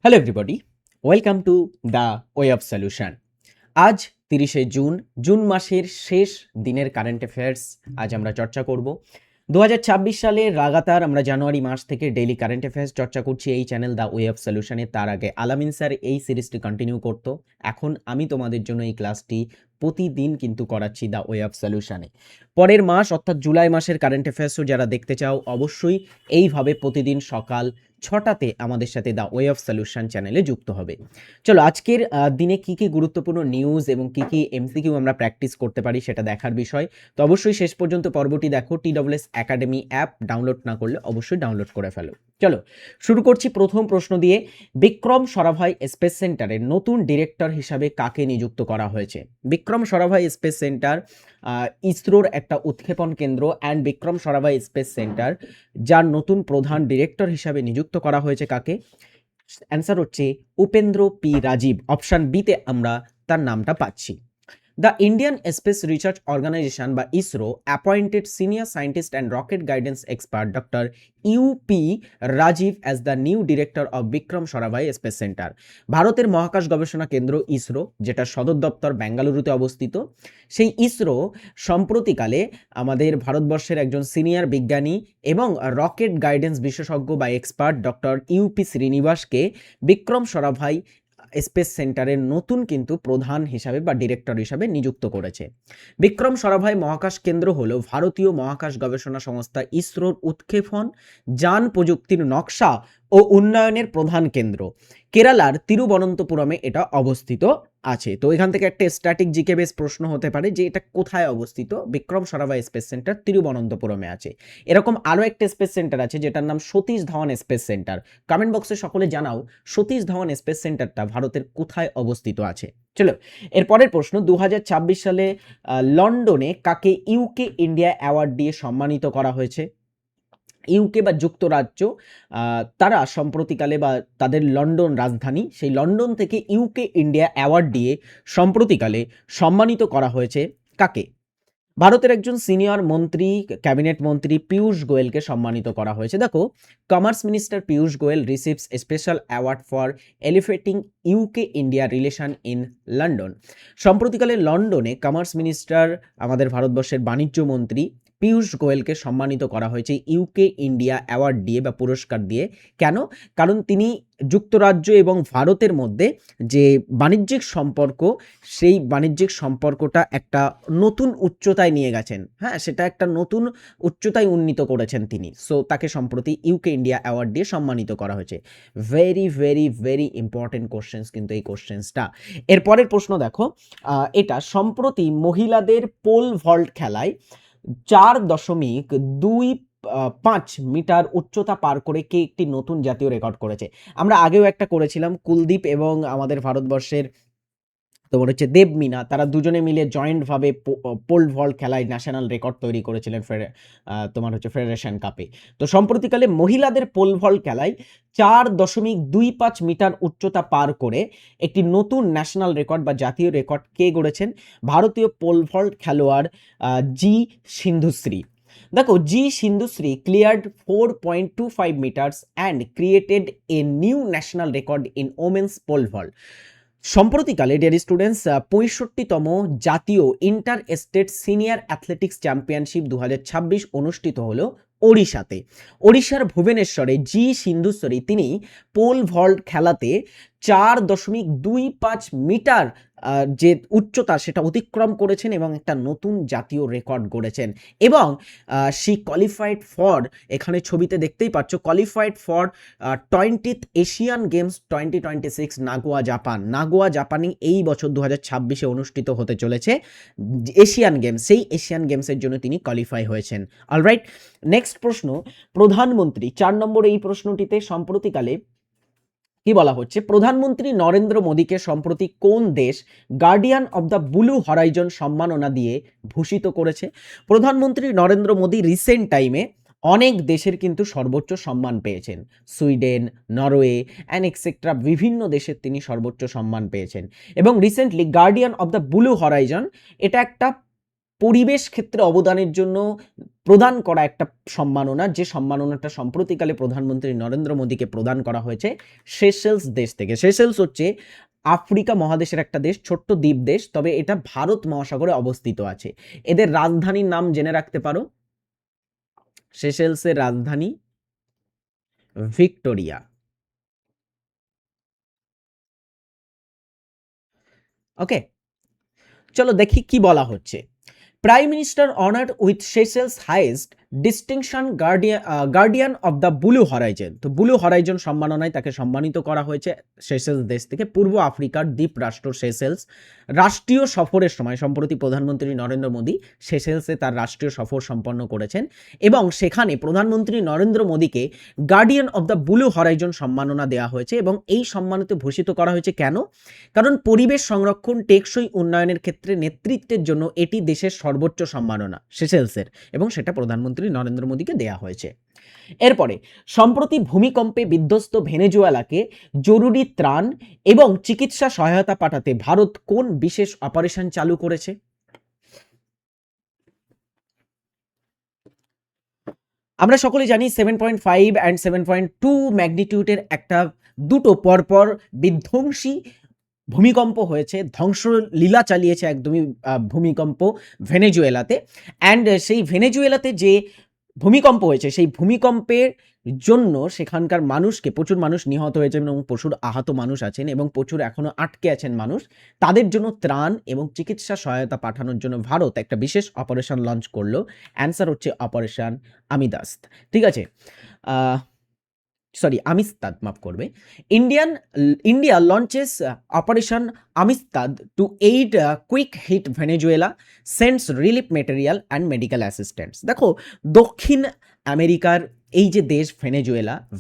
Hello everybody, welcome to the way of solution. আজ 30শে June মাসের শেষ দিনের কারেন্ট অ্যাফেয়ার্স আজ আমরা চর্চা করব। 2026 সালে লাগাতার আমরা জানুয়ারি মাস থেকে ডেইলি কারেন্ট অ্যাফেয়ার্স চর্চা করছি এই চ্যানেল দ্য ওয়ে অফ সলিউশনে। তার আগে আলামিন স্যার এই সিরিজটি কন্টিনিউ করতো, এখন আমি তোমাদের জন্য এই ক্লাসটি প্রতিদিন কিন্তু করাচ্ছি দ্য ওয়ে অফ সলিউশনে। পরের মাস অর্থাৎ জুলাই মাসের কারেন্ট অ্যাফেয়ার্সও যারা দেখতে চাও অবশ্যই এইভাবে প্রতিদিন সকাল 6টাতে আমাদের সাথে দ্য ওয়ে অফ সলিউশন চ্যানেলে যুক্ত হবে। চলো আজকের দিনে কি কি গুরুত্বপূর্ণ নিউজ এবং কি কি এমসিকিউ আমরা প্র্যাকটিস করতে পারি সেটা দেখার বিষয়। তো অবশ্যই শেষ পর্যন্ত পর্বটি দেখো। TWS একাডেমি অ্যাপ ডাউনলোড না করলে অবশ্যই ডাউনলোড করে ফেলো। চলো শুরু করছি প্রথম প্রশ্ন দিয়ে। বিক্রম সারাভাই স্পেস সেন্টারের নতুন ডিরেক্টর হিসাবে কাকে নিযুক্ত করা হয়েছে? বিক্রম সারাভাই স্পেস সেন্টার ইসরোর একটা উৎক্ষেপণ কেন্দ্র and Vikram Sarabhai space centre যার নতুন প্রধান ডিরেক্টর হিসাবে নিযুক্ত করা হয়েছে কাকে? অ্যান্সার হচ্ছে উপেন্দ্র পি রাজীব। অপশন বিতে আমরা তার নামটা পাচ্ছি। The Indian Space Research Organization বা ISRO appointed senior scientist and rocket guidance expert Dr. UP Rajiv as the new director of Vikram Sarabhai Space Center. ভারতের মহাকাশ গবেষণা কেন্দ্র ইসরো, যেটা সদর দপ্তর বেঙ্গালুরুতে অবস্থিত, সেই ইসরো সম্প্রতিকালে আমাদের ভারতবর্ষের একজন সিনিয়র বিজ্ঞানী এবং রকেট গাইডেন্স বিশেষজ্ঞ বা এক্সপার্ট ডক্টর ইউপি শ্রীনিবাসকে বিক্রম সারাভাই স্পেস সেন্টারের নতুন কিন্তু প্রধান হিসাবে বা ডিরেক্টর হিসাবে নিযুক্ত করেছে। বিক্রম সারাভাই মহাকাশ কেন্দ্র হলো ভারতীয় মহাকাশ গবেষণা সংস্থা ইসরোর উৎক্ষেপণ যান প্রযুক্তির নকশা ও উন্নয়নের প্রধান কেন্দ্র। কেরালার তিরুবনন্তপুরমে এটা অবস্থিত আছে। তো এখান থেকে একটা স্ট্যাটিক জিকে বেস প্রশ্ন হতে পারে যে এটা কোথায় অবস্থিত। বিক্রম সারাভাই স্পেস সেন্টার তিরুবনন্তপুরমে আছে। এরকম আরও একটা স্পেস সেন্টার আছে যেটার নাম Satish Dhawan space centre. Comment বক্সে সকলে জানাও সতীশ ধাওয়ান স্পেস সেন্টারটা ভারতের কোথায় অবস্থিত আছে। চলো এরপরের প্রশ্ন, 2026 সালে লন্ডনে কাকে ইউকে ইন্ডিয়া অ্যাওয়ার্ড দিয়ে সম্মানিত করা হয়েছে? ইউকে বা যুক্তরাজ্য তারা সম্প্রতিকালে বা তাদের লন্ডন রাজধানী, সেই লন্ডন থেকে ইউকে ইন্ডিয়া অ্যাওয়ার্ড দিয়ে সম্প্রতিকালে সম্মানিত করা হয়েছে কাকে? ভারতের একজন সিনিয়র মন্ত্রী, ক্যাবিনেট মন্ত্রী পীয়ূষ গোয়েলকে সম্মানিত করা হয়েছে। দেখো, commerce minister Piyush Goyal receives a special award for elevating UK India relation in London. সম্প্রতিকালে লন্ডনে কমার্স মিনিস্টার, আমাদের ভারতবর্ষের বাণিজ্য মন্ত্রী পীয়ূষ গোয়েলকে সম্মানিত করা হয়েছে ইউকে ইন্ডিয়া অ্যাওয়ার্ড দিয়ে বা পুরস্কার দিয়ে। কেন? কারণ তিনি যুক্তরাজ্য এবং ভারতের মধ্যে যে বাণিজ্যিক সম্পর্ক, সেই বাণিজ্যিক সম্পর্কটা একটা নতুন উচ্চতায় নিয়ে গেছেন। হ্যাঁ, সেটা একটা নতুন উচ্চতায় উন্নীত করেছেন তিনি। সো তাকে সম্প্রতি ইউকে ইন্ডিয়া অ্যাওয়ার্ড দিয়ে সম্মানিত করা হয়েছে। Very very very important questions কিন্তু এই কোশ্চেন্সটা। এরপরের প্রশ্ন দেখো, এটা সম্প্রতি মহিলাদের পোল ভল্ট খেলায় 4.25 মিটার উচ্চতা পার করে কে একটি নতুন জাতীয় রেকর্ড করেছে? আমরা আগেও একটা করেছিলাম, কুলদীপ এবং আমাদের ভারতবর্ষের তোমার হচ্ছে দেবমিনা, তারা দুজনে মিলে জয়েন্টভাবে পোল ভল্ট খেলায় ন্যাশনাল রেকর্ড তৈরি করেছিলেন তোমার হচ্ছে ফেডারেশন কাপে। তো সম্প্রতিকালে মহিলাদের পোল ভল্ট খেলায় 4.25 মিটার উচ্চতা পার করে একটি নতুন ন্যাশনাল রেকর্ড বা জাতীয় রেকর্ড কে গড়েছেন? ভারতীয় পোল ভল্ট খেলোয়াড় জি সিন্ধুশ্রী। দেখো, G Sindhushree cleared 4.25 metres and created a new national record in women's pole vault. সম্প্রতিকালে ডিয়ার স্টুডেন্টস 65তম জাতীয় inter state senior athletics championship 2026 অনুষ্ঠিত হলো ওড়িশাতে। ওড়িশার ভুবনেশ্বরে জি সিন্ধুশ্বরী তিনি পোল ভল্ট খেলাতে 4.25 মিটার যে উচ্চতা সেটা অতিক্রম করেছেন এবং একটা নতুন জাতীয় রেকর্ড গড়েছেন। এবং শি কোয়ালিফাইড ফর, এখানে ছবিতে দেখতেই পাচ্ছ, qualified for 20th Asian games 2026 Nagoya Japan. Nagoya জাপানে এই বছর 2026-এ অনুষ্ঠিত হতে চলেছে এশিয়ান গেমস, সেই এশিয়ান গেমসের জন্য তিনি কোয়ালিফাই হয়েছেন। অলরাইট, নেক্সট প্রশ্ন, প্রধানমন্ত্রী 4 নম্বর এই প্রশ্নটিতে সম্প্রতিকালে কি বলা হচ্ছে? প্রধানমন্ত্রী নরেন্দ্র মোদীকে সম্প্রতি কোন দেশ guardian of the blue Horizon সম্মাননা দিয়ে ভূষিত করেছে? প্রধানমন্ত্রী নরেন্দ্র মোদী রিসেন্ট টাইমে অনেক দেশের কিন্তু সর্বোচ্চ সম্মান পেয়েছেন। সুইডেন, নরওয়ে অ্যান্ড এক্সেট্রা বিভিন্ন দেশের তিনি সর্বোচ্চ সম্মান পেয়েছেন। এবং recently guardian of the blue Horizon এটা একটা পরিবেশ ক্ষেত্রে অবদানের জন্য প্রদান করা একটা সম্মাননা, যে সম্মাননাটা সম্প্রতিকালে প্রধানমন্ত্রী নরেন্দ্র মোদীকে প্রদান করা হয়েছে সেশেলস দেশ থেকে। সেশেলস হচ্ছে আফ্রিকা মহাদেশের একটা দেশ, ছোট্ট দ্বীপ দেশ, তবে এটা ভারত মহাসাগরে অবস্থিত আছে। এদের রাজধানীর নাম জেনে রাখতে পারো, সেশেলসের রাজধানী ভিক্টোরিয়া। ওকে, চলো দেখি কি বলা হচ্ছে। Prime minister honoured with Seychelles highest distinction guardian of the blue Horizon. তো ব্লু হরাইজন সম্মাননায় তাকে সম্মানিত করা হয়েছে সেশেলস দেশ থেকে। পূর্ব আফ্রিকার দ্বীপ রাষ্ট্র সেশেলস রাষ্ট্রীয় সফরের সময় সম্প্রতি প্রধানমন্ত্রী নরেন্দ্র মোদী সেশেলসে তার রাষ্ট্রীয় সফর সম্পন্ন করেছেন এবং সেখানে প্রধানমন্ত্রী নরেন্দ্র মোদীকে guardian of the blue Horizon সম্মাননা দেওয়া হয়েছে এবং এই সম্মানিত ভূষিত করা হয়েছে কেন? কারণ পরিবেশ সংরক্ষণ, টেকসই উন্নয়নের ক্ষেত্রে নেতৃত্বের জন্য এটি দেশের সর্বোচ্চ সম্মাননা সেশেলসের, এবং সেটা প্রধানমন্ত্রী নরেন্দ্র মোদীকে দেয়া হয়েছে। এরপরে, সম্প্রতি ভূমিকম্পে বিধ্বস্ত ভেনেজুয়েলাকে জরুরি ত্রাণ এবং চিকিৎসা সহায়তা পাঠাতে ভারত কোন বিশেষ অপারেশন চালু করেছে? আমরা সকলে জানি 7.5 অ্যান্ড 7.2 ম্যাগনিটিউডের একটা দুটো পরপর বিধ্বংসী ভূমিকম্প হয়েছে, ধ্বংসলীলা চালিয়েছে একদমই ভূমিকম্প ভেনেজুয়েলাতে। অ্যান্ড সেই ভেনেজুয়েলাতে যে ভূমিকম্প হয়েছে সেই ভূমিকম্পের জন্য সেখানকার মানুষকে, প্রচুর মানুষ নিহত হয়েছে এবং প্রচুর আহত মানুষ আছেন এবং প্রচুর এখনো আটকে আছেন মানুষ, তাদের জন্য ত্রাণ এবং চিকিৎসা সহায়তা পাঠানোর জন্য ভারত একটা বিশেষ অপারেশন লঞ্চ করলো। অ্যান্সার হচ্ছে অপারেশন আমিদাস্ত। ঠিক আছে, আমিস্তাদ, মাফ করবে। India launches operation Amistad to aid quake hit Venezuela, sends relief material and medical assistance. দেখো, দক্ষিণ আমেরিকার এই যে দেশ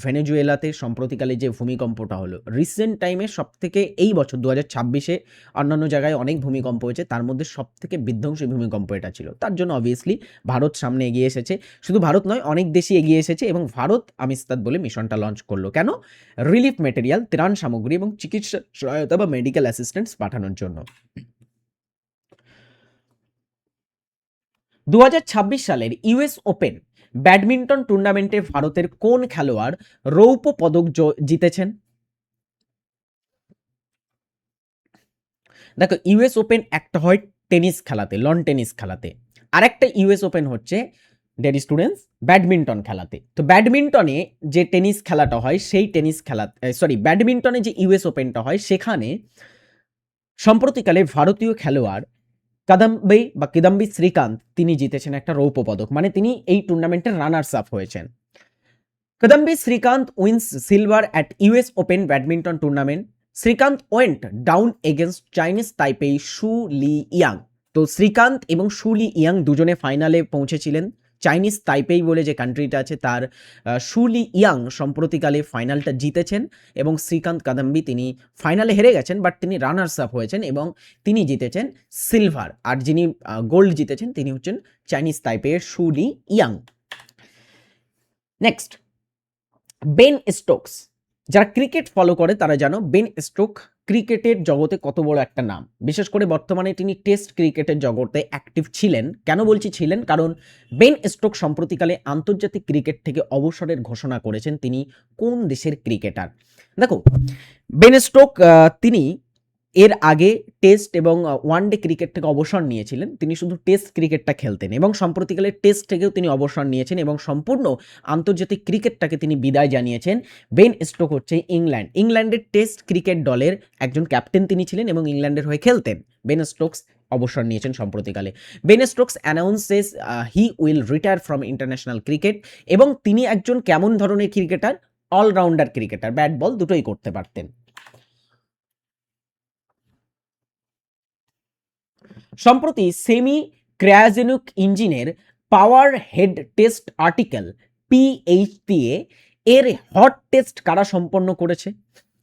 ভেনেজুয়েলাতে সম্প্রতিকালে যে ভূমিকম্পটা হলো রিসেন্ট টাইমে, সবথেকে এই বছর 2026-এ অন্যান্য জায়গায় অনেক ভূমিকম্প হয়েছে, তার মধ্যে সবথেকে বিধ্বংসী ভূমিকম্প এটা ছিল। তার জন্য অবভিয়াসলি ভারত সামনে এগিয়ে এসেছে, শুধু ভারত নয় অনেক দেশই এগিয়ে এসেছে এবং ভারত আমিস্তাদ বলে মিশনটা লঞ্চ করলো। কেন? রিলিফ মেটেরিয়াল, ত্রাণ সামগ্রী এবং চিকিৎসা সহায়তা বা মেডিকেল অ্যাসিস্ট্যান্স পাঠানোর জন্য। 2026 সালের ইউএস ওপেন ব্যাডমিন্টন টুর্নামেন্টে ভারতের কোন খেলোয়াড় রৌপ্য পদক জিতেছেন? দেখো, ইউএস ওপেন একটা হয় টেনিস খেলাতে, লন টেনিস খেলাতে, আর একটা ইউএস ওপেন হচ্ছে ডেয়ার স্টুডেন্টস ব্যাডমিন্টন খেলাতে। তো ব্যাডমিন্টনে যে টেনিস খেলাটা হয় সেই টেনিস খেলা, ব্যাডমিন্টনে যে ইউএস ওপেনটা হয় সেখানে সম্প্রতিকালে ভারতীয় খেলোয়াড় কিদাম্বি শ্রীকান্ত তিনি জিতেছেন একটা রৌপ্য পদক, মানে তিনি এই টুর্নামেন্টের রানার্স আপ হয়েছেন। Kidambi Srikanth wins silver at US Open badminton tournament. Srikanth went down against Chinese Taipei Shu Li Yang. তো শ্রীকান্ত এবং শু লি ইয়াং দুজনে ফাইনালে পৌঁছেছিলেন। চাইনিজ তাইপেই বলে যে কান্ট্রিটা আছে তার শু লি ইয়াং সম্প্রতিকালে ফাইনালটা জিতেছেন এবং শ্রীকান্ত কাদাম্বি তিনি ফাইনালে হেরে গেছেন, বাট তিনি রানার্স আপ হয়েছেন এবং তিনি জিতেছেন সিলভার। আর যিনি গোল্ড জিতেছেন তিনি হচ্ছেন চাইনিজ তাইপের শু Li young. Next, Ben Stokes. যারা ক্রিকেট ফলো করে তারা জানো বেন স্টোক ক্রিকেটের জগতে কত বড় একটা নাম। বিশেষ করে বর্তমানে তিনি টেস্ট ক্রিকেটের জগতে অ্যাক্টিভ ছিলেন। কেন বলছি ছিলেন? কারণ বেন স্টোক সম্প্রতিকালে আন্তর্জাতিক ক্রিকেট থেকে অবসরের ঘোষণা করেছেন। তিনি কোন দেশের ক্রিকেটার? দেখো, বেন স্টোক তিনি এর আগে টেস্ট এবং ওয়ানডে ক্রিকেট থেকে অবসর নিয়েছিলেন। তিনি শুধু টেস্ট ক্রিকেটটা খেলতেন এবং সম্প্রতিকালে টেস্ট থেকেও তিনি অবসর নিয়েছেন এবং সম্পূর্ণ আন্তর্জাতিক ক্রিকেটটাকে তিনি বিদায় জানিয়েছেন। বেন স্টোক হচ্ছে ইংল্যান্ডের টেস্ট ক্রিকেট দলের একজন ক্যাপ্টেন তিনি ছিলেন এবং ইংল্যান্ডের হয়ে খেলতেন। বেন স্টোকস অবসর নিয়েছেন সম্প্রতিকালে। Ben Stokes announces he will retire from international cricket এবং তিনি একজন কেমন ধরনের cricketer? All rounder cricketer, bat ball দুটোই করতে পারতেন। সম্প্রতি সেমি ক্রায়োজেনিক ইঞ্জিনের power head test article PHTA এর হট টেস্ট কারা সম্পন্ন করেছে?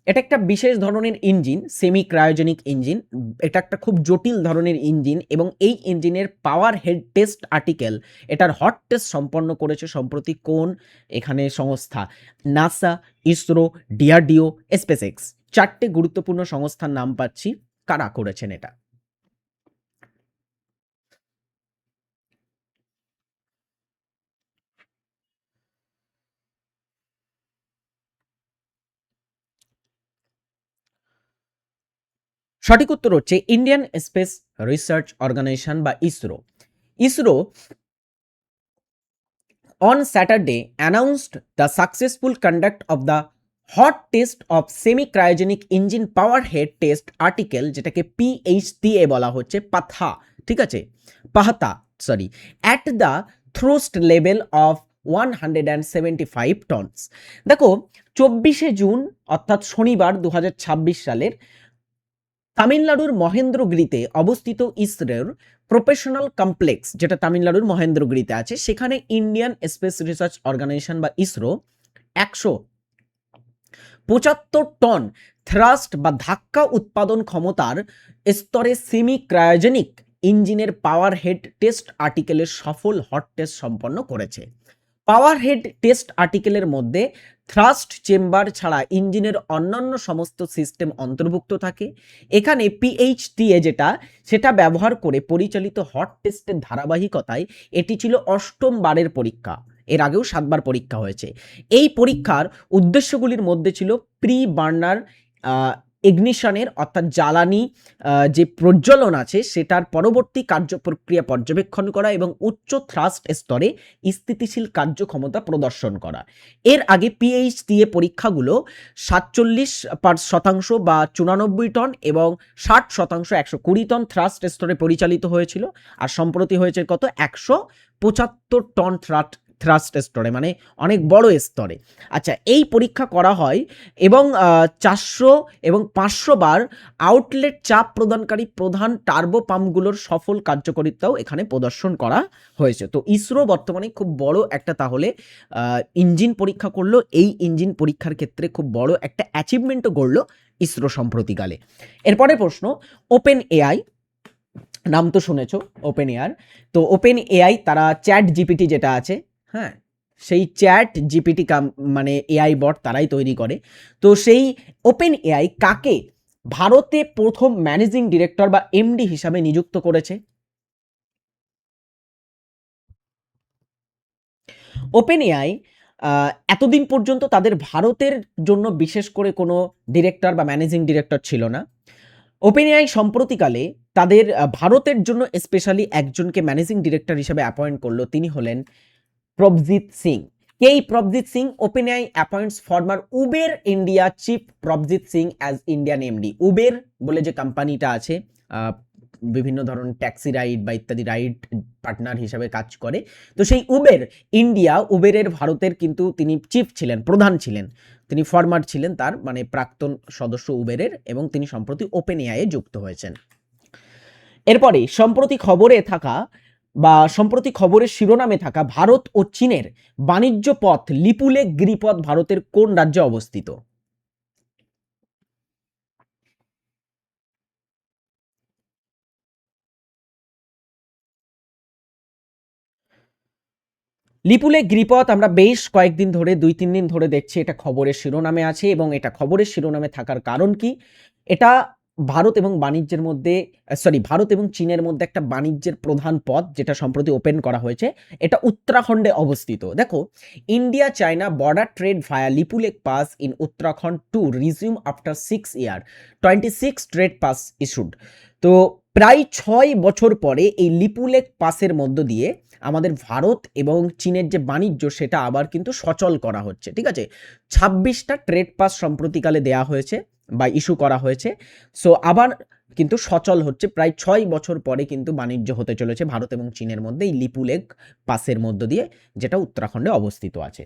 এটা একটা বিশেষ ধরনের ইঞ্জিন, সেমি ক্রায়োজেনিক ইঞ্জিন। এটা একটা খুব জটিল ধরনের ইঞ্জিন এবং এই ইঞ্জিনের পাওয়ার হেড টেস্ট আর্টিকেল, এটার হট টেস্ট সম্পন্ন করেছে সম্প্রতি কোন এখানে সংস্থা? NASA, ISRO, DRDO, SpaceX. চারটে গুরুত্বপূর্ণ সংস্থার নাম পাচ্ছি, কারা করেছেন এটা? সঠিক উত্তর হচ্ছে ইন্ডিয়ান স্পেস রিসার্চ অর্গানাইজেশন বা ISRO. ISRO on Saturday announced the successful conduct of the hot test of semi cryogenic engine power head test article যেটাকে PHTA বলা হচ্ছে পাথা, ঠিক আছে, পাহাতা sorry, at the thrust level of 175 tons। দেখো 24শে জুন অর্থাৎ শনিবার 2026 সালের তামিলনাড়ুর মহেন্দ্রগিরিতে অবস্থিত ইসরোর প্রফেশনাল কমপ্লেক্স, যেটা তামিলনাড়ুর মহেন্দ্রগিরিতে আছে, সেখানে ইন্ডিয়ান স্পেস রিসার্চ অর্গানাইজেশন বা ইসরো 175 টন থ্রাস্ট বা ধাক্কা উৎপাদন ক্ষমতার স্তরে সেমি ক্রায়োজেনিক ইঞ্জিনের পাওয়ার হেড টেস্ট আর্টিকেলের সফল হট টেস্ট সম্পন্ন করেছে। পাওয়ার হেড টেস্ট আর্টিকেলের মধ্যে থ্রাস্ট চেম্বার ছাড়া ইঞ্জিনের অন্যান্য সমস্ত সিস্টেম অন্তর্ভুক্ত থাকে। এখানে পিএইচটিএ সেটা ব্যবহার করে পরিচালিত হট টেস্টের ধারাবাহিকতায় এটি ছিল 8ম বারের পরীক্ষা। এর আগেও 7বার পরীক্ষা হয়েছে। এই পরীক্ষার উদ্দেশ্যগুলির মধ্যে ছিল প্রি বার্নার ইগনিশনের অর্থাৎ জ্বালানি যে প্রজ্বলন আছে সেটার পরবর্তী কার্যপ্রক্রিয়া পর্যবেক্ষণ করা এবং উচ্চ থ্রাস্ট স্তরে স্থিতিশীল কার্যক্ষমতা প্রদর্শন করা। এর আগে পিএইচটিএ পরীক্ষাগুলো 47% বা 94 টন এবং 60% 120 টন থ্রাস্ট স্তরে পরিচালিত হয়েছিল। আর সম্প্রতি হয়েছে কত, 175 টন থ্রাস্ট স্তরে, মানে অনেক বড় স্তরে। আচ্ছা, এই পরীক্ষা করা হয় এবং 400 এবং 500 বার আউটলেট চাপ প্রদানকারী প্রধান টার্বো পাম্পগুলোর সফল কার্যকারিতাও এখানে প্রদর্শন করা হয়েছে। তো ইসরো বর্তমানে খুব বড় একটা তাহলে ইঞ্জিন পরীক্ষা করলো। এই ইঞ্জিন পরীক্ষার ক্ষেত্রে খুব বড় একটা অ্যাচিভমেন্টও গড়লো ইসরো সম্প্রতিকালে। এরপরে প্রশ্ন, ওপেন এআই, নাম তো শুনেছো ওপেন এআই। তো ওপেন এআই তারা চ্যাট জিপিটি যেটা আছে, হ্যাঁ, সেই চ্যাট জিপিটি মানে এআই বট তারাই তৈরি করে। তো সেই ওপেন এআই কাকে ভারতে প্রথম ম্যানেজিং ডিরেক্টর বা এমডি হিসাবে নিযুক্ত করেছে? ওপেন এআই এতদিন পর্যন্ত তাদের ভারতের জন্য বিশেষ করে কোনো ডিরেক্টর বা ম্যানেজিং ডিরেক্টর ছিল না। ওপেন এআই সম্প্রতিকালে তাদের ভারতের জন্য স্পেশালি একজনকে ম্যানেজিং ডিরেক্টর হিসাবে অ্যাপয়েন্ট করলো। তিনি হলেন প্রভজিৎ সিং। কে এই Prabhjit Singh? Open AI appoints former Uber India chief Prabhjit Singh as Indian MD. Uber বলে যে কোম্পানিটা আছে, বিভিন্ন ধরনের ট্যাক্সি রাইড বা ইত্যাদি রাইড পার্টনার হিসাবে কাজ করে, তো সেই উবের ইন্ডিয়া, উবেরের ভারতের কিন্তু তিনি চিফ ছিলেন, প্রধান ছিলেন, তিনি ফর্মার ছিলেন, তার মানে প্রাক্তন সদস্য উবেরের, এবং তিনি সম্প্রতি ওপেন এআই এ যুক্ত হয়েছেন। এরপরে সম্প্রতি খবরের শিরোনামে থাকা ভারত ও চীনের বাণিজ্য পথ লিপুলেক গিরিপথ ভারতের কোন রাজ্যে অবস্থিত? লিপুলেক গিরিপথ আমরা বেশ কয়েকদিন ধরে, 2-3 দিন ধরে দেখছি এটা খবরের শিরোনামে আছে। এবং এটা খবরের শিরোনামে থাকার কারণ কি? এটা ভারত এবং চীনের মধ্যে একটা বাণিজ্যের প্রধান পথ যেটা সম্প্রতি ওপেন করা হয়েছে। এটা উত্তরাখণ্ডে অবস্থিত। দেখো, India China border trade via Lipulekh pass in Uttarakhand to resume after 6 year, 26 trade pass issued. তো প্রায় 6 বছর পরে এই লিপুলেক পাসের মধ্য দিয়ে আমাদের ভারত এবং চীনের যে বাণিজ্য সেটা আবার কিন্তু সচল করা হচ্ছে, ঠিক আছে। 26টা ট্রেড পাস সম্প্রতিকালে দেয়া হয়েছে বা ইস্যু করা হয়েছে। সো আবার কিন্তু সচল হচ্ছে, প্রায় 6 বছর পরে কিন্তু বাণিজ্য হতে চলেছে ভারত এবং চীনের মধ্যে এই লিপুলেক পাসের মধ্য দিয়ে, যেটা উত্তরাখণ্ডে অবস্থিত আছে।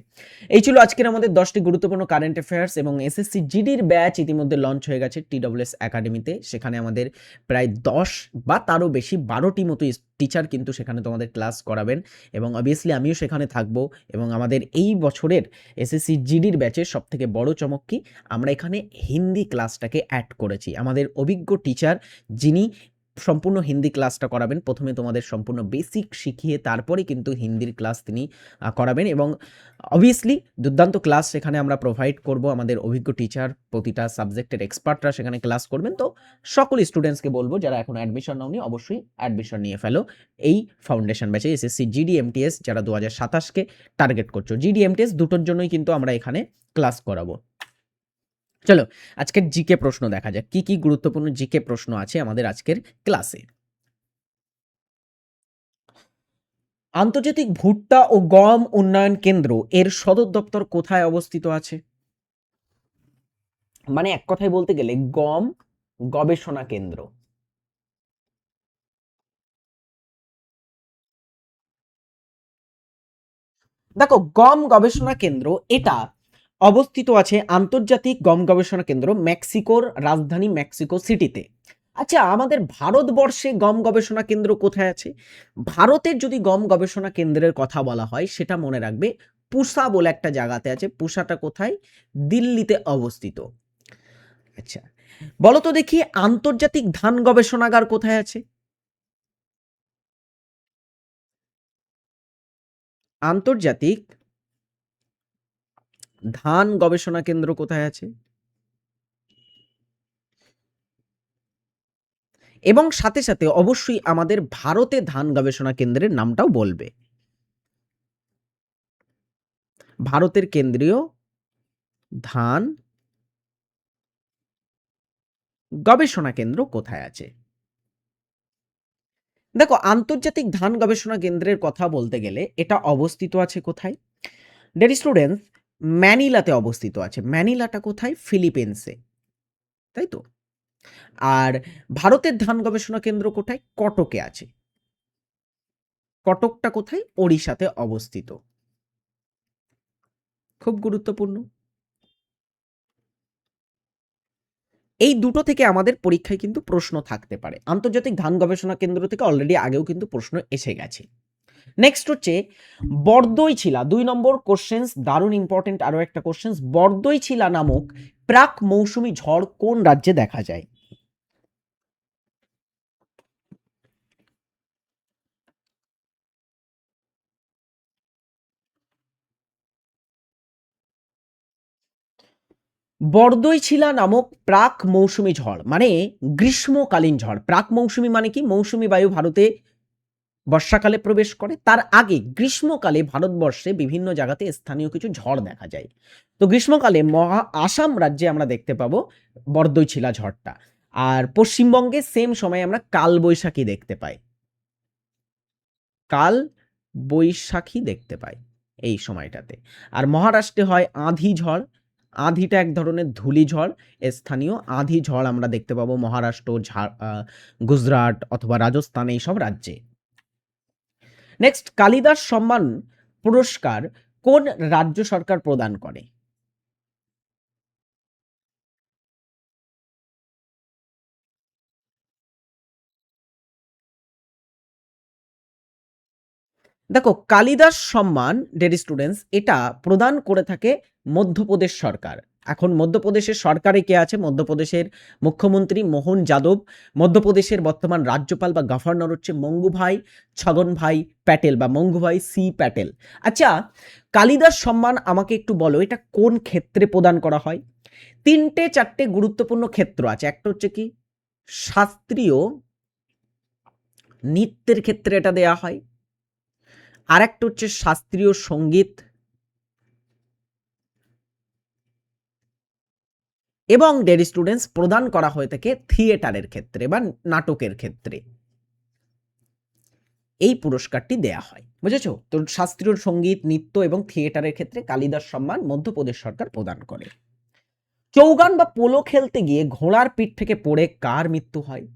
এই ছিল আজকের আমাদের 10টি গুরুত্বপূর্ণ কারেন্ট অ্যাফেয়ার্স। এবং এসএসসি জিডির ব্যাচ ইতিমধ্যে লঞ্চ হয়ে গেছে TWS একাডেমিতে। সেখানে আমাদের প্রায় 10 বা তারও বেশি 12টি মতো টিচার কিন্তু সেখানে তোমাদের ক্লাস করাবেন, এবং অবভিয়াসলি আমিও সেখানে থাকবো। এবং আমাদের এই বছরের এসএসসি জিডির ব্যাচের সবথেকে বড় চমক কি, আমরা এখানে হিন্দি ক্লাসটাকে অ্যাড করেছি। আমাদের অভিজ্ঞ টিচার যিনি সম্পূর্ণ হিন্দি ক্লাসটা করাবেন, প্রথমে তোমাদের সম্পূর্ণ বেসিক শিখিয়ে তারপরে কিন্তু হিন্দির ক্লাস তিনি করাবেন। এবং অবভিয়াসলি দুর্দান্ত ক্লাস সেখানে আমরা প্রোভাইড করব। আমাদের অভিজ্ঞ টিচার, প্রতিটা সাবজেক্টের এক্সপার্টরা সেখানে ক্লাস করবেন। তো সকল স্টুডেন্টসকে বলবো যারা এখন অ্যাডমিশন নাওনি, অবশ্যই অ্যাডমিশন নিয়ে ফেলো এই ফাউন্ডেশন ব্যাচে। এসএসসি জিডি এমটিএস যারা 2027কে টার্গেট করছো, জিডি এমটিএস দুটোর জন্যই কিন্তু আমরা এখানে ক্লাস করাবো। চলো আজকের জিকে প্রশ্ন দেখা যাক কি কি গুরুত্বপূর্ণ জিকে প্রশ্ন আছে আমাদের আজকের ক্লাসে। আন্তর্জাতিক ভুট্টা ও গম উন্নয়ন কেন্দ্র এর সদর দপ্তর কোথায় অবস্থিত আছে? মানে এক কথায় বলতে গেলে গম গবেষণা কেন্দ্র। দেখো গম গবেষণা কেন্দ্র এটা অবস্থিত আছে, আন্তর্জাতিক গম গবেষণা কেন্দ্র মেক্সিকোর রাজধানী মেক্সিকো সিটিতে। আচ্ছা আমাদের ভারতবর্ষে গম গবেষণা কেন্দ্র কোথায় আছে? ভারতের যদি গম গবেষণা কেন্দ্রের কথা বলা হয় সেটা মনে রাখবে পুসা বলে একটা জায়গাতে আছে। পুসাটা কোথায়? দিল্লিতে অবস্থিত। আচ্ছা বলো তো দেখি আন্তর্জাতিক ধান গবেষণাগার কোথায় আছে? আন্তর্জাতিক ধান গবেষণা কেন্দ্র কোথায় আছে? এবং সাথে সাথে অবশ্যই আমাদের ভারতে ধান গবেষণা কেন্দ্রের নামটাও বলবে। ভারতের কেন্দ্রীয় ধান গবেষণা কেন্দ্র কোথায় আছে? দেখো আন্তর্জাতিক ধান গবেষণা কেন্দ্রের কথা বলতে গেলে এটা অবস্থিত আছে কোথায়? ডিয়ার স্টুডেন্টস, ম্যানিলাতে অবস্থিত আছে। ম্যানিলাটা কোথায়? ফিলিপিন্সে, তাই তো। আর ভারতের ধান গবেষণা কেন্দ্র কোথায়? কটকে আছে। কটকটা কোথায়? ওড়িশাতে অবস্থিত। খুব গুরুত্বপূর্ণ। এই দুটো থেকে আমাদের পরীক্ষায় কিন্তু প্রশ্ন থাকতে পারে। আন্তর্জাতিক ধান গবেষণা কেন্দ্র থেকে অলরেডি আগেও কিন্তু প্রশ্ন এসে গেছে। নেক্সট হচ্ছে বরদইছিলা, 2 নম্বর কোশ্চেন্স, দারুণ ইম্পর্টেন্ট আরো একটা কোশ্চেন্স। বরদইছিলা নামক প্রাক মৌসুমী ঝড় কোন রাজ্যে দেখা যায়? বরদইছিলা নামক প্রাক মৌসুমী ঝড় মানে গ্রীষ্মকালীন ঝড়। প্রাক মৌসুমী মানে কি? মৌসুমী বায়ু ভারতে বর্ষাকালে প্রবেশ করে, তার আগে গ্রীষ্মকালে ভারতবর্ষে বিভিন্ন জায়গাতে স্থানীয় কিছু ঝড় দেখা যায়। তো গ্রীষ্মকালে আসাম রাজ্যে আমরা দেখতে পাবো বরদইছিলা ঝড়টা। আর পশ্চিমবঙ্গে সেম সময়ে আমরা কাল বৈশাখী দেখতে পাই। কাল বৈশাখী দেখতে পাই এই সময়টাতে। আর মহারাষ্ট্রে হয় আঁধি ঝড়। আঁধিটা এক ধরনের ধূলি ঝড়। স্থানীয় আঁধি ঝড় আমরা দেখতে পাবো মহারাষ্ট্র, গুজরাট অথবা রাজস্থান এইসব রাজ্যে। নেক্সট, কালিদাস সম্মান পুরস্কার কোন রাজ্য সরকার প্রদান করে? দেখো কালিদাস সম্মান ডের স্টুডেন্টস এটা প্রদান করে থাকে মধ্যপ্রদেশ সরকার। এখন মধ্যপ্রদেশের সরকারে কে আছে? মধ্যপ্রদেশের মুখ্যমন্ত্রী মোহন যাদব। মধ্যপ্রদেশের বর্তমান রাজ্যপাল বা গভর্নর হচ্ছে মঙ্গুভাই ছগনভাই প্যাটেল বা মঙ্গুভাই সি প্যাটেল। আচ্ছা কালিদাস সম্মান আমাকে একটু বলো এটা কোন ক্ষেত্রে প্রদান করা হয়? তিনটে চারটে গুরুত্বপূর্ণ ক্ষেত্র আছে। একটা হচ্ছে কি শাস্ত্রীয় নৃত্যের ক্ষেত্রে এটা দেয়া হয়। আর একটা হচ্ছে শাস্ত্রীয় সঙ্গীত, এবং ডেয়ার স্টুডেন্টস প্রদান করা হয়ে থাকে থিয়েটারের ক্ষেত্রে বা নাটকের ক্ষেত্রে। এই পুরস্কারটি দেয়া হয়, বুঝেছো তো। শাস্ত্রীয় সঙ্গীত, নৃত্য এবং থিয়েটারের ক্ষেত্রে কালিদাস সম্মান মধ্যপ্রদেশ সরকার প্রদান করে। চৌগান বা পোলো খেলতে গিয়ে ঘোড়ার পিঠ থেকে পড়ে কার মৃত্যু হয়?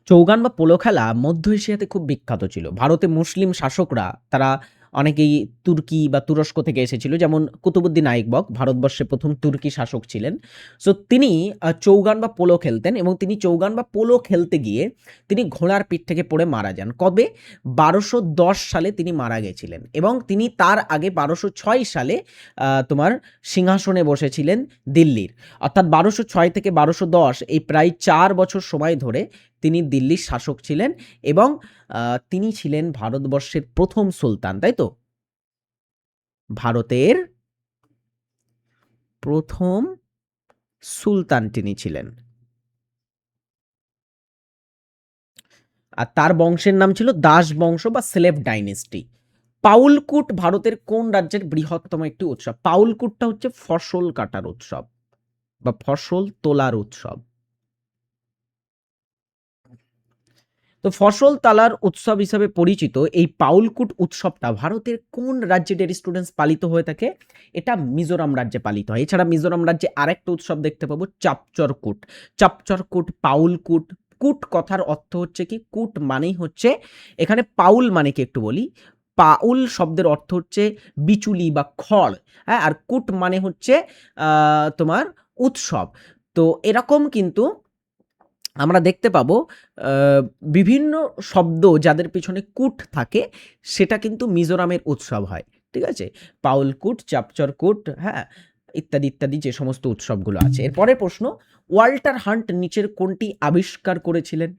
চৌগান বা পোলো খেলা মধ্য এশিয়াতে খুব বিখ্যাত ছিল। ভারতে মুসলিম শাসকরা তারা অনেকেই তুর্কি বা তুরস্ক থেকে এসেছিল, যেমন কুতুবুদ্দিন আইকবক ভারতবর্ষে প্রথম তুর্কি শাসক ছিলেন। সো তিনি চৌগান বা পোলো খেলতেন এবং তিনি চৌগান বা পোলো খেলতে গিয়ে তিনি ঘোড়ার পিঠ থেকে পড়ে মারা যান। কবে? 1210 সালে তিনি মারা গেছিলেন এবং তিনি তার আগে 1206 সালে তোমার সিংহাসনে বসেছিলেন দিল্লির। অর্থাৎ 1206 থেকে 1210 এই প্রায় 4 বছর সময় ধরে তিনি দিল্লির শাসক ছিলেন এবং তিনি ছিলেন ভারতবর্ষের প্রথম সুলতান, তাই তো। ভারতের প্রথম সুলতান তিনি ছিলেন। আর তার বংশের নাম ছিল দাস বংশ বা স্লেভ ডাইনেস্টি। পাউলকুট ভারতের কোন রাজ্যের বৃহত্তম একটি উৎসব? পাউলকুটটা হচ্ছে ফসল কাটার উৎসব বা ফসল তোলার উৎসব। তো ফসল তালার উৎসব হিসাবে পরিচিত এই পাউলকুট উৎসবটা ভারতের কোন রাজ্যে ডের স্টুডেন্টস পালিত হয়ে থাকে? এটা মিজোরাম রাজ্যে পালিত হয়। এছাড়া মিজোরাম রাজ্যে আরেকটা উৎসব দেখতে পাবো চাপচরকুট। চাপচরকুট, পাউলকুট। কুট কথার অর্থ হচ্ছে কি? কুট মানেই হচ্ছে, এখানে পাউল মানে কি একটু বলি। পাউল শব্দের অর্থ হচ্ছে বিচুলি বা খড়, হ্যাঁ, আর কুট মানে হচ্ছে তোমার উৎসব। তো এরকম কিন্তু আমরা দেখতে পাবো আহ, বিভিন্ন শব্দ যাদের পিছনে কুট থাকে, সেটা কিন্তু মিজোরামের উৎসব হয়। ঠিক আছে, পাউল কুট, চাপচর কুট, হ্যাঁ, ইত্যাদি ইত্যাদি যে সমস্ত উৎসবগুলো আছে। এরপরের প্রশ্ন, ওয়াল্টার হান্ট নিচের কোনটি আবিষ্কার করেছিলেন?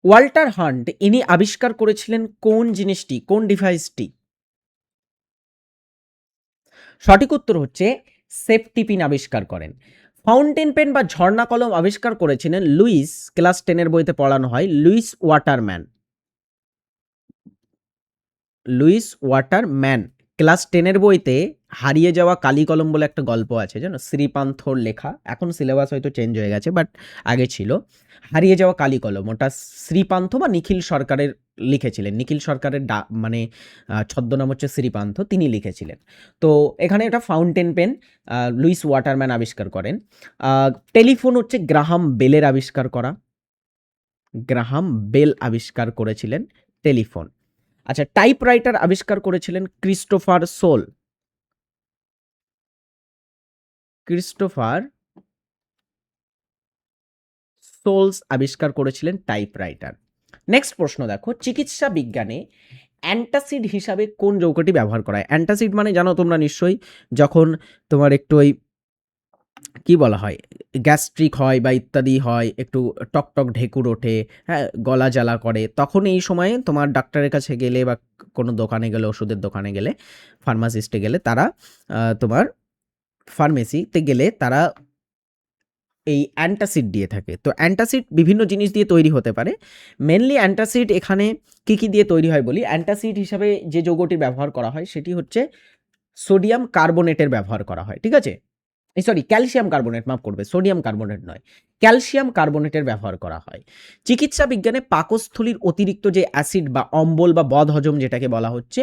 ওয়াল্টার হান্ট ইনি আবিষ্কার করেছিলেন কোন জিনিসটি, কোন ডিভাইসটি? সঠিক উত্তর হচ্ছে সেফটি পিন আবিষ্কার করেন। ফাউন্টেন পেন বা ঝর্ণা কলম আবিষ্কার করেছিলেন লুইস, ক্লাস 10 এর বইতে পড়ানো হয়, Louis Waterman. Louis Waterman. Class 10 এর বইতে হারিয়ে যাওয়া কালি কলম বলে একটা গল্প আছে, জানো, শ্রীপান্থর লেখা। এখন সিলেবাস হয়তো চেঞ্জ হয়ে গেছে, বাট আগে ছিল হারিয়ে যাওয়া কালি কলম। ওটা শ্রীপান্থ বা নিখিল সরকারের লিখেছিলেন। নিখিল সরকারের মানে ছদ্মনাম হচ্ছে শ্রীপান্থ, তিনি লিখেছিলেন। তো এখানে এটা ফাউন্টেন পেন লুইস ওয়াটারম্যান আবিষ্কার করেন। টেলিফোন হচ্ছে গ্রাহাম বেলের আবিষ্কার করা। গ্রাহাম বেল আবিষ্কার করেছিলেন টেলিফোন। আচ্ছা, টাইপরাইটার আবিষ্কার করেছিলেন ক্রিস্টোফার সোল। ক্রিস্টোফার সোলস আবিষ্কার করেছিলেন টাইপরাইটার। নেক্সট প্রশ্ন দেখো, চিকিৎসা বিজ্ঞানে অ্যান্টাসিড হিসাবে কোন যৌগটি ব্যবহার করা হয়? অ্যান্টাসিড মানে জানো তোমরা নিশ্চয়ই, যখন তোমার একটু ওই কি বলা হয়, গ্যাস্ট্রিক হয় বা ইত্যাদি হয়, একটু টকটক ঢেকুর ওঠে, হ্যাঁ, গলা জ্বালা করে, তখন এই সময়ে তোমার ডাক্তারের কাছে গেলে বা কোনো দোকানে গেলে, ওষুধের দোকানে গেলে, ফার্মাসিস্টে গেলে, তারা তোমার ফার্মেসিতে গেলে তারা এই অ্যান্টাসিড দিয়ে থাকে। তো অ্যান্টাসিড বিভিন্ন জিনিস দিয়ে তৈরি হতে পারে। মেনলি অ্যান্টাসিড এখানে কি কি দিয়ে তৈরি হয় বলি। অ্যান্টাসিড হিসাবে যে যৌগটি ব্যবহার করা হয় সেটি হচ্ছে সোডিয়াম কার্বনেটের ব্যবহার করা হয়। ঠিক আছে, সরি, ক্যালসিয়াম কার্বনেট, মাফ করবে, সোডিয়াম কার্বনেট নয়, ক্যালসিয়াম কার্বনেটের ব্যবহার করা হয়। চিকিৎসা বিজ্ঞানে পাকস্থলীর অতিরিক্ত যে অ্যাসিড বা অম্বল বা বদহজম যেটাকে বলা হচ্ছে,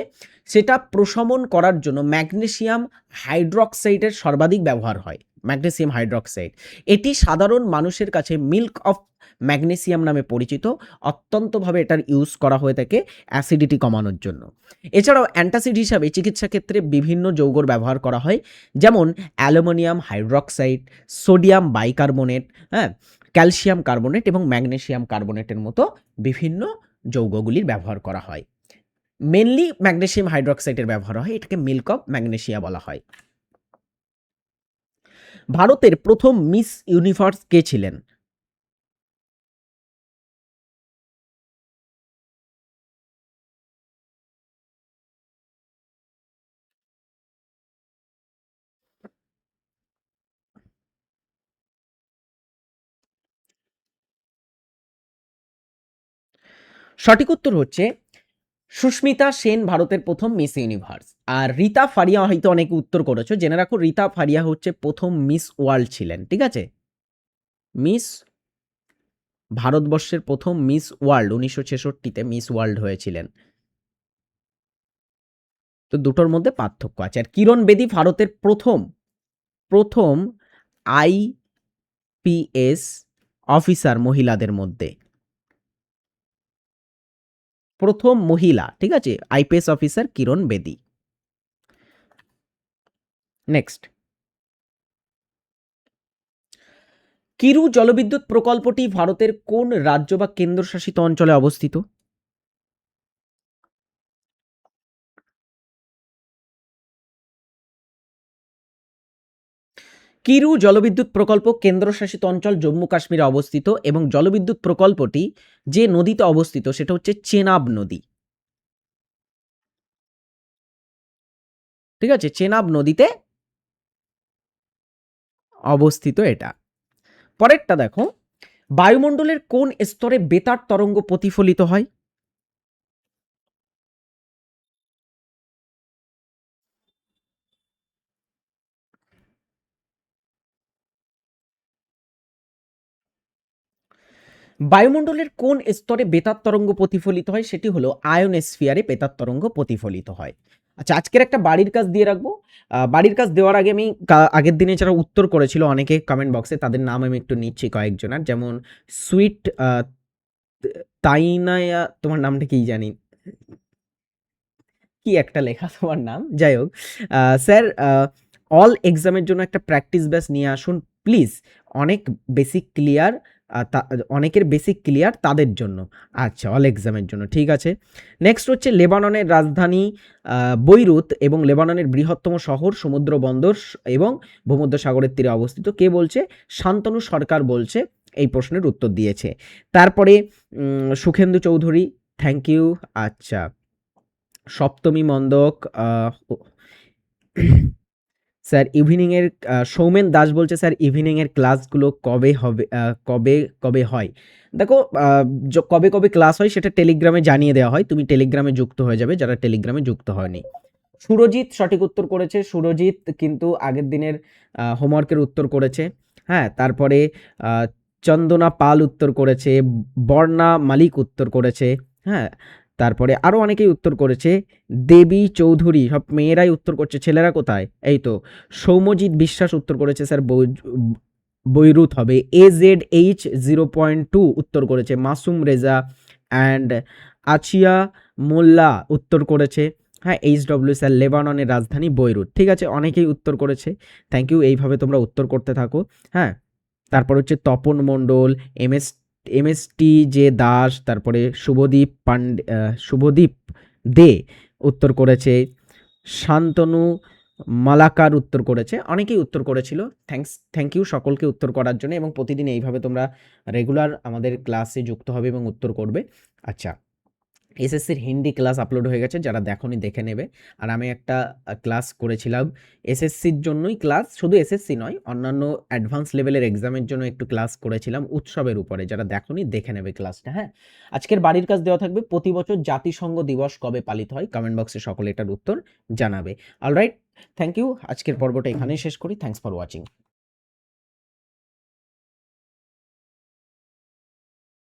সেটা প্রশমন করার জন্য ম্যাগনেসিয়াম হাইড্রক্সাইডের সর্বাধিক ব্যবহার হয়। ম্যাগনেসিয়াম হাইড্রক্সাইড, এটি সাধারণ মানুষের কাছে মিল্ক অফ ম্যাগনেসিয়াম নামে পরিচিত। অত্যন্তভাবে এটার ইউজ করা হয়ে থাকে অ্যাসিডিটি কমানোর জন্য। এছাড়াও অ্যান্টাসিড হিসাবে চিকিৎসা ক্ষেত্রে বিভিন্ন যৌগর ব্যবহার করা হয়, যেমন অ্যালুমিনিয়াম হাইড্রক্সাইড, সোডিয়াম বাইকার্বনেট, হ্যাঁ, ক্যালসিয়াম কার্বনেট এবং ম্যাগনেসিয়াম কার্বনেটের মতো বিভিন্ন যৌগগুলির ব্যবহার করা হয়। মেনলি ম্যাগনেসিয়াম হাইড্রক্সাইডের ব্যবহার হয়, এটাকে মিল্ক অফ ম্যাগনেসিয়া বলা হয়। ভারতের প্রথম মিস ইউনিভার্স কে ছিলেন? সঠিক উত্তর হচ্ছে সুস্মিতা সেন ভারতের প্রথম মিস ইউনিভার্স। আর রীতা ফারিয়া হয়তো অনেকে উত্তর করেছো, জেনে রাখো রীতা ফারিয়া হচ্ছে প্রথম মিস ওয়ার্ল্ড ছিলেন। ঠিক আছে, মিস ভারতবর্ষের প্রথম মিস ওয়ার্ল্ড 1966-তে মিস ওয়ার্ল্ড হয়েছিলেন। তো দুটোর মধ্যে পার্থক্য আছে। আর কিরণ বেদী ভারতের প্রথম প্রথম আইপিএস অফিসার মহিলাদের মধ্যে, প্রথম মহিলা। ঠিক আছে, আইপিএস অফিসার কিরণ বেদী। নেক্সট, কিরু জলবিদ্যুৎ প্রকল্পটি ভারতের কোন রাজ্য বা কেন্দ্রশাসিত অঞ্চলে অবস্থিত? কিরু জলবিদ্যুৎ প্রকল্প কেন্দ্রশাসিত অঞ্চল জম্মু কাশ্মীরে অবস্থিত, এবং জলবিদ্যুৎ প্রকল্পটি যে নদীতে অবস্থিত সেটা হচ্ছে চেনাব নদী। ঠিক আছে, চেনাব নদীতে অবস্থিত এটা। পরেরটা দেখো, বায়ুমণ্ডলের কোন স্তরে বেতার তরঙ্গ প্রতিফলিত হয়? বায়ুমণ্ডলের কোন স্তরে বেতার তরঙ্গ প্রতিফলিত হয়? সেটি হলো আয়োনোস্ফিয়ারে বেতার তরঙ্গ প্রতিফলিত হয়। আচ্ছা, আজকের একটা বাড়ির কাজ দিয়ে রাখবো। বাড়ির কাজ দেওয়ার আগে আমি আগের দিনে যারা উত্তর করেছিল অনেকে কমেন্ট বক্সে, তাদের নাম আমি একটু নিচ্ছি কয়েকজনের, যেমন সুইট তাইনায়া, তোমার নামটা কি জানি, কি একটা লেখা তোমার নাম, যাই হোক। স্যার, অল এক্সামের জন্য একটা প্র্যাকটিস ব্যাচ নিয়ে আসুন প্লিজ, অনেক বেসিক ক্লিয়ার, অনেকের বেসিক ক্লিয়ার তাদের জন্য। আচ্ছা, অল এক্সামের জন্য, ঠিক আছে। নেক্সট হচ্ছে লেবাননের রাজধানী বৈরুত এবং লেবাননের বৃহত্তম শহর, সমুদ্র বন্দর এবং ভূমধ্যসাগরের তীরে অবস্থিত। কে বলছে? শান্তনু সরকার বলছে, এই প্রশ্নের উত্তর দিয়েছে। তারপরে সুখেন্দু চৌধুরী, থ্যাংক ইউ। আচ্ছা, সপ্তমী মন্দক, স্যার ইভিনিংয়ের, সৌমেন দাস বলছে স্যার ইভিনিংয়ের ক্লাসগুলো কবে হবে, কবে কবে হয়? দেখো, কবে কবে ক্লাস হয় সেটা টেলিগ্রামে জানিয়ে দেওয়া হয়, তুমি টেলিগ্রামে যুক্ত হয়ে যাবে যারা টেলিগ্রামে যুক্ত হয়নি। সুরজিৎ সঠিক উত্তর করেছে, সুরজিৎ কিন্তু আগের দিনের হোমওয়ার্কের উত্তর করেছে। হ্যাঁ, তারপরে আহ, চন্দনা পাল উত্তর করেছে, বর্ণা মালিক উত্তর করেছে। হ্যাঁ, তারপরে আরও অনেকেই উত্তর করেছে, দেবী চৌধুরী, সব মেয়েরাই উত্তর করছে, ছেলেরা কোথায়? এই তো সৌম্যজিৎ বিশ্বাস উত্তর করেছে স্যার বৈরুত হবে। AZH 0.2 উত্তর করেছে, মাসুম রেজা অ্যান্ড আচিয়া মোল্লা উত্তর করেছে। হ্যাঁ, HW স্যার লেবাননের রাজধানী বৈরুত। ঠিক আছে, অনেকেই উত্তর করেছে, থ্যাংক ইউ, এইভাবে তোমরা উত্তর করতে থাকো। হ্যাঁ, তারপর হচ্ছে তপন মণ্ডল, MST যে দাস, তারপরে শুভদীপ দে উত্তর করেছে, শান্তনু মালাকার উত্তর করেছে, অনেকেই উত্তর করেছিল। থ্যাংক ইউ সকলকে উত্তর করার জন্য, এবং প্রতিদিন এইভাবে তোমরা রেগুলার আমাদের ক্লাসে যুক্ত হবে এবং উত্তর করবে। আচ্ছা, এসএসসির হিন্দি ক্লাস আপলোড হয়ে গেছে, যারা দেখোনি দেখে নেবে। আর আমি একটা ক্লাস করেছিলাম এসএসসির জন্যই, ক্লাস শুধু এসএসসি নয়, অন্যান্য অ্যাডভান্স লেভেলের এক্সামের জন্য একটু ক্লাস করেছিলাম উৎসবের উপরে, যারা দেখোনি দেখে নেবে ক্লাসটা। হ্যাঁ, আজকের বাড়ির কাজ দেওয়া থাকবে, প্রতি বছর জাতিসংঘ দিবস কবে পালিত হয়? কমেন্ট বক্সে সকলে এটার উত্তর জানাবে। অলরাইট, থ্যাংক ইউ, আজকের পর্বটা এখানেই শেষ করি। Thanks for watching.